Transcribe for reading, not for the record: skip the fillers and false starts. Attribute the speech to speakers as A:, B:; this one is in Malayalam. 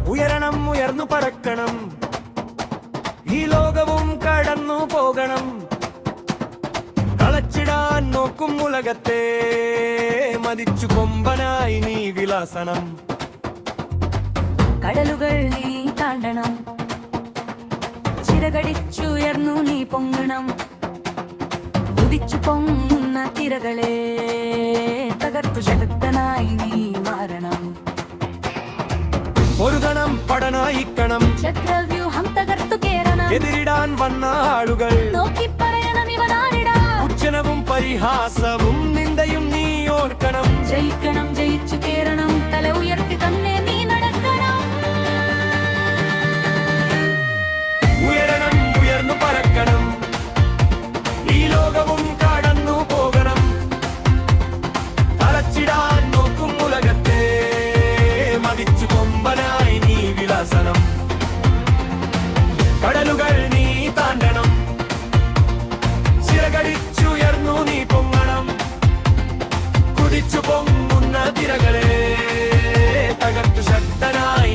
A: ഉയരണം, ഉയർന്നു പറക്കണം, ഈ ലോകവും കടന്നു പോകണം. കളച്ചിടാൻ നോക്കും ഉലകത്തെ മതിച്ചു കൊമ്പനായി നീ വിലാസനം.
B: കടലുകൾ നീ താണ്ടണം, ചിറകടിച്ചുയർന്നു നീ പൊങ്ങണം. ഉദിച്ചു പൊങ്ങുന്ന തിരകളെ തകർത്തു ശക്തനായി നീ മാറണം.
A: ഒരു ഗണം പടനായിക്കണം,
B: ചക്രവ്യൂഹം തകർത്തു കേറണം.
A: എതിരിടാൻ വന്ന ആളുകൾ
B: നോക്കി പറയണം ഇവനാരിടാ.
A: ഉച്ചനവും പരിഹാസവും നിന്ദയും നീ ഓർക്കണം.
B: ജയിക്കണം, ജയിച്ചു കേറണം, തല ഉയർത്തി തന്നെ നീ നടക്കണം.
A: ഉയരണം, ഉയർന്നു പറക്കണം, ഈ ലോകവും കടന്നു പോകണം. തളച്ചിടാൻ നോക്കും ഉലകത്തെ മതിച്ചു കൊമ്പനായി നീ വിലാസനം. കടലുകൾ നീ താണ്ടണം, ചിറകടിച്ചുയർന്നു നീ പൊങ്ങണം. കുതിച്ചു പൊങ്ങുന്ന തിരകളെ തകർത്തു ശക്തനായി